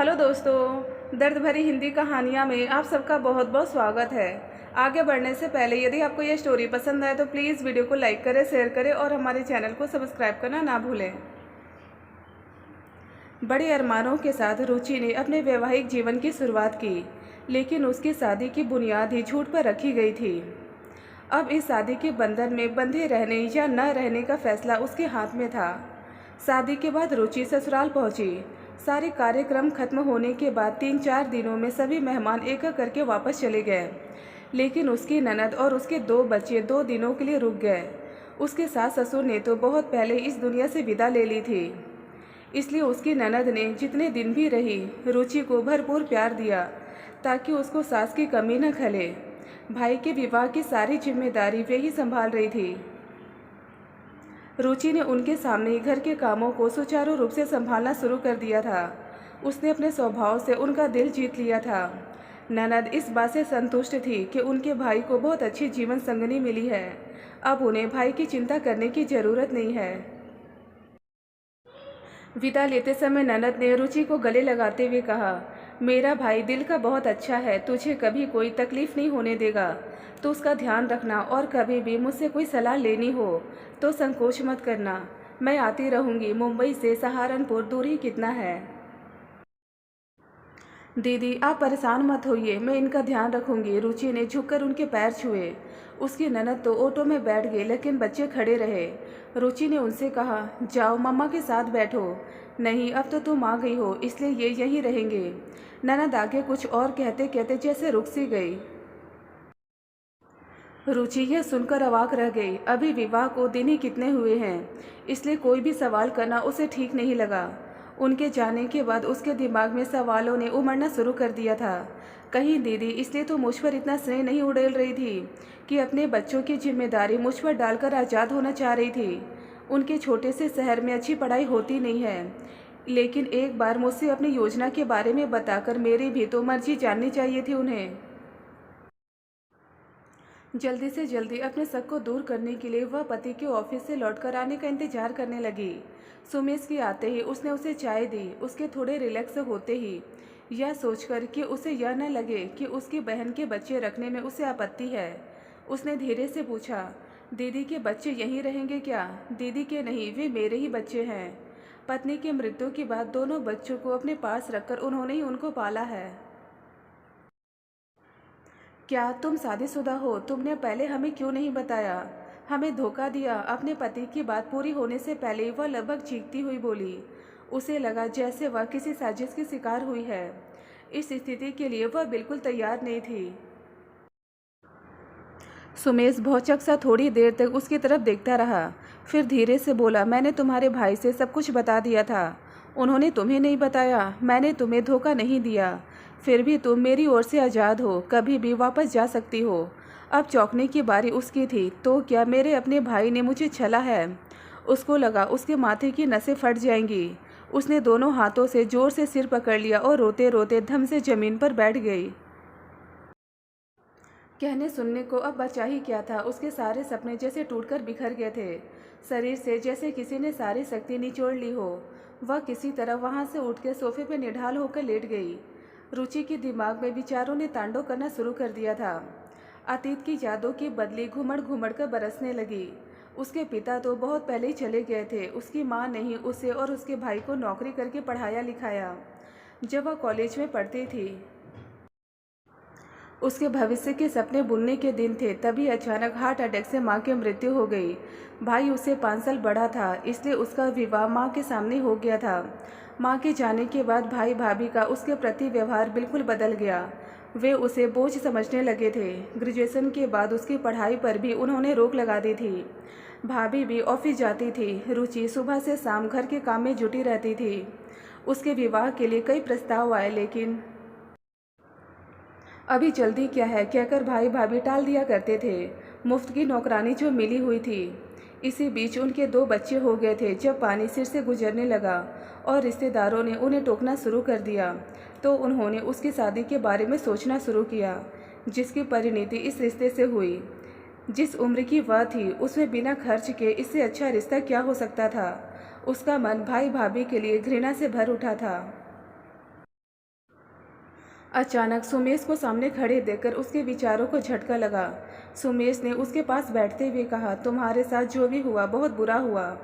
Hello दोस्तों, दर्द भरी हिंदी कहानियाँ में आप सबका बहुत बहुत स्वागत है। आगे बढ़ने से पहले यदि आपको यह स्टोरी पसंद आए तो प्लीज़ वीडियो को लाइक करें, शेयर करें और हमारे चैनल को सब्सक्राइब करना ना भूलें। बड़े अरमानों के साथ रुचि ने अपने वैवाहिक जीवन की शुरुआत की, लेकिन उसकी शादी की बुनियाद ही झूठ पर रखी गई थी। अब इस शादी के बंधन में बंधे रहने या न रहने का फैसला उसके हाथ में था। शादी के बाद रुचि ससुराल पहुंची। सारे कार्यक्रम खत्म होने के बाद 3-4 दिनों में सभी मेहमान एक एक करके वापस चले गए, लेकिन उसकी ननद और उसके 2 बच्चे 2 दिनों के लिए रुक गए। उसके सास ससुर ने तो बहुत पहले इस दुनिया से विदा ले ली थी, इसलिए उसकी ननद ने जितने दिन भी रही रुचि को भरपूर प्यार दिया ताकि उसको सास की कमी न खले। भाई के विवाह की सारी जिम्मेदारी वे ही संभाल रही थी। रुचि ने उनके सामने घर के कामों को सुचारू रूप से संभालना शुरू कर दिया था। उसने अपने स्वभाव से उनका दिल जीत लिया था। ननद इस बात से संतुष्ट थी कि उनके भाई को बहुत अच्छी जीवन संगनी मिली है। अब उन्हें भाई की चिंता करने की ज़रूरत नहीं है। विदा लेते समय ननद ने रुचि को गले लगाते हुए कहा, मेरा भाई दिल का बहुत अच्छा है, तुझे कभी कोई तकलीफ़ नहीं होने देगा। तो उसका ध्यान रखना और कभी भी मुझसे कोई सलाह लेनी हो तो संकोच मत करना। मैं आती रहूँगी। मुंबई से सहारनपुर दूरी कितना है? दीदी आप परेशान मत होइए, मैं इनका ध्यान रखूंगी। रुचि ने झुककर उनके पैर छुए। उसकी ननद तो ऑटो में बैठ गई, लेकिन बच्चे खड़े रहे। रुचि ने उनसे कहा, जाओ मम्मा के साथ बैठो। नहीं, अब तो तुम आ गई हो, इसलिए ये यहीं रहेंगे। ननद आगे कुछ और कहते कहते जैसे रुक सी गई। रुचि यह सुनकर अवाक रह गई। अभी विवाह को दिन ही कितने हुए हैं, इसलिए कोई भी सवाल करना उसे ठीक नहीं लगा। उनके जाने के बाद उसके दिमाग में सवालों ने उमड़ना शुरू कर दिया था। कहीं दीदी इसलिए तो मुझ पर इतना स्नेह नहीं उड़ेल रही थी कि अपने बच्चों की जिम्मेदारी मुझ पर डालकर आज़ाद होना चाह रही थी। उनके छोटे से शहर में अच्छी पढ़ाई होती नहीं है, लेकिन एक बार मुझसे अपनी योजना के बारे में बताकर मेरी भी तो मर्जी जाननी चाहिए थी उन्हें। जल्दी से जल्दी अपने शक को दूर करने के लिए वह पति के ऑफिस से लौटकर आने का इंतजार करने लगी। सुमेश के आते ही उसने उसे चाय दी। उसके थोड़े रिलैक्स होते ही यह सोचकर कि उसे यह न लगे कि उसकी बहन के बच्चे रखने में उसे आपत्ति है, उसने धीरे से पूछा, दीदी के बच्चे यहीं रहेंगे क्या? दीदी के नहीं, वे मेरे ही बच्चे हैं। पत्नी की मृत्यु के बाद दोनों बच्चों को अपने पास रखकर उन्होंने ही उनको पाला है। क्या तुम शादीशुदा हो? तुमने पहले हमें क्यों नहीं बताया? हमें धोखा दिया। अपने पति की बात पूरी होने से पहले वह लगभग चीखती हुई बोली। उसे लगा जैसे वह किसी साजिश की शिकार हुई है। इस स्थिति के लिए वह बिल्कुल तैयार नहीं थी। सुमेश भौचक सा थोड़ी देर तक उसकी तरफ देखता रहा, फिर धीरे से बोला, मैंने तुम्हारे भाई से सब कुछ बता दिया था। उन्होंने तुम्हें नहीं बताया? मैंने तुम्हें धोखा नहीं दिया, फिर भी तुम मेरी ओर से आज़ाद हो, कभी भी वापस जा सकती हो। अब चौंकने की बारी उसकी थी। तो क्या मेरे अपने भाई ने मुझे छला है? उसको लगा उसके माथे की नसें फट जाएंगी। उसने दोनों हाथों से जोर से सिर पकड़ लिया और रोते रोते धम से ज़मीन पर बैठ गई। कहने सुनने को अब बचा ही क्या था। उसके सारे सपने जैसे टूटकर बिखर गए थे। शरीर से जैसे किसी ने सारी शक्ति निचोड़ ली हो। वह किसी तरह वहां से उठकर सोफे पर निढाल होकर लेट गई। रुचि के दिमाग में विचारों ने तांडव करना शुरू कर दिया था। अतीत की यादों की बदली घुमड़ घुमड़ कर बरसने लगी। उसके पिता तो बहुत पहले ही चले गए थे। उसकी माँ ने ही उसे और उसके भाई को नौकरी करके पढ़ाया लिखाया। जब वह कॉलेज में पढ़ती थी, उसके भविष्य के सपने बुनने के दिन थे, तभी अचानक हार्ट अटैक से मां की मृत्यु हो गई। भाई उससे 5 साल बड़ा था, इसलिए उसका विवाह मां के सामने हो गया था। मां के जाने के बाद भाई भाभी का उसके प्रति व्यवहार बिल्कुल बदल गया। वे उसे बोझ समझने लगे थे। ग्रेजुएशन के बाद उसकी पढ़ाई पर भी उन्होंने रोक लगा दी थी। भाभी भी ऑफिस जाती थी। रुचि सुबह से शाम घर के काम में जुटी रहती थी। उसके विवाह के लिए कई प्रस्ताव आए, लेकिन अभी जल्दी क्या है कहकर भाई भाभी टाल दिया करते थे। मुफ्त की नौकरानी जो मिली हुई थी। इसी बीच उनके 2 बच्चे हो गए थे। जब पानी सिर से गुजरने लगा और रिश्तेदारों ने उन्हें टोकना शुरू कर दिया, तो उन्होंने उसकी शादी के बारे में सोचना शुरू किया, जिसकी परिणति इस रिश्ते से हुई। जिस उम्र की वह थी, उसमें बिना खर्च के इससे अच्छा रिश्ता क्या हो सकता था। उसका मन भाई भाभी के लिए घृणा से भर उठा था। अचानक सुमेश को सामने खड़े देखकर उसके विचारों को झटका लगा। सुमेश ने उसके पास बैठते हुए कहा, तुम्हारे साथ जो भी हुआ बहुत बुरा हुआ,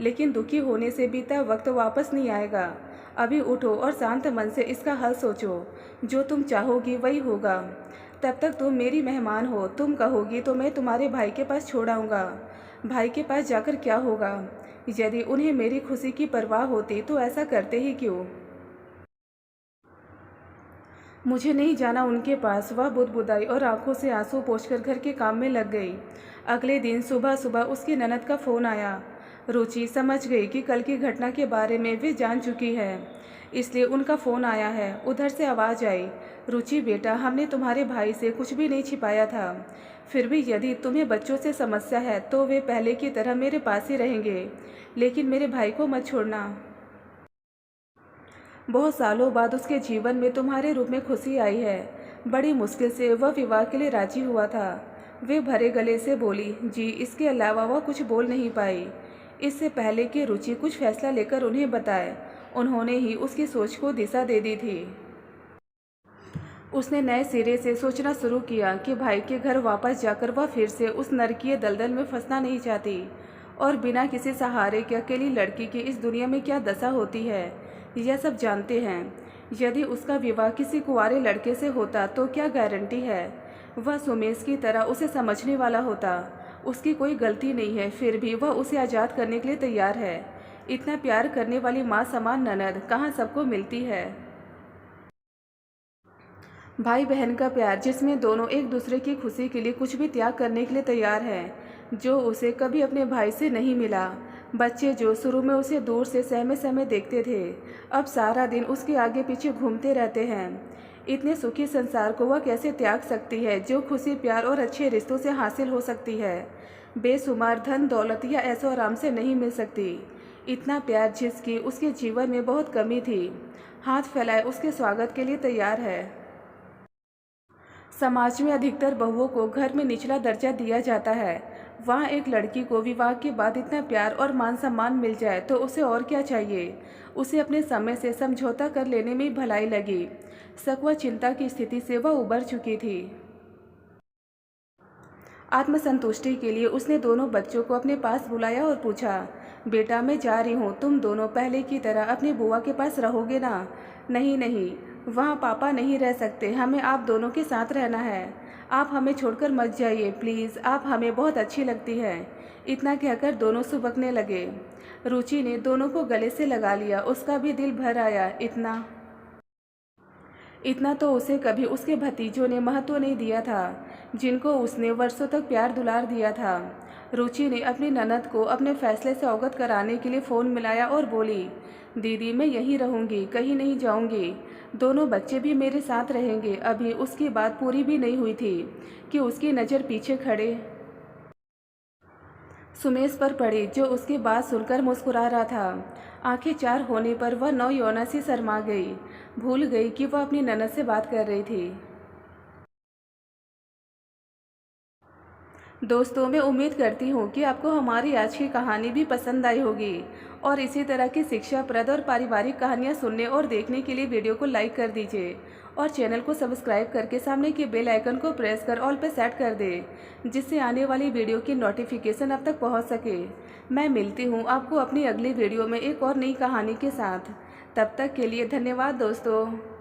लेकिन दुखी होने से बीता वक्त वापस नहीं आएगा। अभी उठो और शांत मन से इसका हल सोचो। जो तुम चाहोगी वही होगा। तब तक तुम मेरी मेहमान हो। तुम कहोगी तो मैं तुम्हारे भाई के पास छोड़ आऊँगा। भाई के पास जाकर क्या होगा? यदि उन्हें मेरी खुशी की परवाह होती तो ऐसा करते ही क्यों? मुझे नहीं जाना उनके पास। वह बुदबुदाई और आंखों से आंसू पोंछकर घर के काम में लग गई। अगले दिन सुबह सुबह उसकी ननद का फ़ोन आया। रुचि समझ गई कि कल की घटना के बारे में वे जान चुकी है, इसलिए उनका फ़ोन आया है। उधर से आवाज़ आई, रुचि बेटा, हमने तुम्हारे भाई से कुछ भी नहीं छिपाया था। फिर भी यदि तुम्हें बच्चों से समस्या है तो वे पहले की तरह मेरे पास ही रहेंगे, लेकिन मेरे भाई को मत छोड़ना। बहुत सालों बाद उसके जीवन में तुम्हारे रूप में खुशी आई है। बड़ी मुश्किल से वह विवाह के लिए राजी हुआ था। वे भरे गले से बोली, जी। इसके अलावा वह कुछ बोल नहीं पाई। इससे पहले कि रुचि कुछ फैसला लेकर उन्हें बताए, उन्होंने ही उसकी सोच को दिशा दे दी थी। उसने नए सिरे से सोचना शुरू किया कि भाई के घर वापस जाकर वह फिर से उस नरकीय दलदल में फंसना नहीं चाहती, और बिना किसी सहारे के अकेली लड़की की इस दुनिया में क्या दशा होती है, यह सब जानते हैं। यदि उसका विवाह किसी कुंवारे लड़के से होता तो क्या गारंटी है वह सुमेश की तरह उसे समझने वाला होता। उसकी कोई गलती नहीं है, फिर भी वह उसे आज़ाद करने के लिए तैयार है। इतना प्यार करने वाली माँ समान ननद कहाँ सबको मिलती है। भाई बहन का प्यार, जिसमें दोनों एक दूसरे की खुशी के लिए कुछ भी त्याग करने के लिए तैयार हैं, जो उसे कभी अपने भाई से नहीं मिला। बच्चे जो शुरू में उसे दूर से सहमे सहमे देखते थे, अब सारा दिन उसके आगे पीछे घूमते रहते हैं। इतने सुखी संसार को वह कैसे त्याग सकती है, जो खुशी प्यार और अच्छे रिश्तों से हासिल हो सकती है, बेशुमार धन दौलत या ऐशो आराम से नहीं मिल सकती। इतना प्यार जिसकी उसके जीवन में बहुत कमी थी, हाथ फैलाए उसके स्वागत के लिए तैयार है। समाज में अधिकतर बहुओं को घर में निचला दर्जा दिया जाता है। वहाँ एक लड़की को विवाह के बाद इतना प्यार और मान सम्मान मिल जाए तो उसे और क्या चाहिए। उसे अपने समय से समझौता कर लेने में ही भलाई लगी। सकवा चिंता की स्थिति से वह उबर चुकी थी। आत्मसंतुष्टि के लिए उसने दोनों बच्चों को अपने पास बुलाया और पूछा, बेटा मैं जा रही हूँ, तुम दोनों पहले की तरह अपनी बुआ के पास रहोगे ना? नहीं नहीं, वहाँ पापा नहीं रह सकते, हमें आप दोनों के साथ रहना है। आप हमें छोड़कर मत जाइए प्लीज़, आप हमें बहुत अच्छी लगती है। इतना कहकर दोनों सुबकने लगे। रुचि ने दोनों को गले से लगा लिया। उसका भी दिल भर आया। इतना तो उसे कभी उसके भतीजों ने महत्व नहीं दिया था, जिनको उसने वर्षों तक प्यार दुलार दिया था। रुचि ने अपनी ननद को अपने फैसले से अवगत कराने के लिए फ़ोन मिलाया और बोली, दीदी मैं यहीं रहूँगी, कहीं नहीं जाऊँगी। दोनों बच्चे भी मेरे साथ रहेंगे। अभी उसकी बात पूरी भी नहीं हुई थी कि उसकी नज़र पीछे खड़े सुमेश पर पड़ी, जो उसकी बात सुनकर मुस्कुरा रहा था। आंखें चार होने पर वह नौयौना सी शर्मा गई, भूल गई कि वह अपनी ननद से बात कर रही थी। दोस्तों, मैं उम्मीद करती हूँ कि आपको हमारी आज की कहानी भी पसंद आई होगी, और इसी तरह की शिक्षाप्रद और पारिवारिक कहानियाँ सुनने और देखने के लिए वीडियो को लाइक कर दीजिए और चैनल को सब्सक्राइब करके सामने के बेल आइकन को प्रेस कर ऑल पे सेट कर दें, जिससे आने वाली वीडियो की नोटिफिकेशन अब तक पहुँच सके। मैं मिलती हूँ आपको अपनी अगली वीडियो में एक और नई कहानी के साथ। तब तक के लिए धन्यवाद दोस्तों।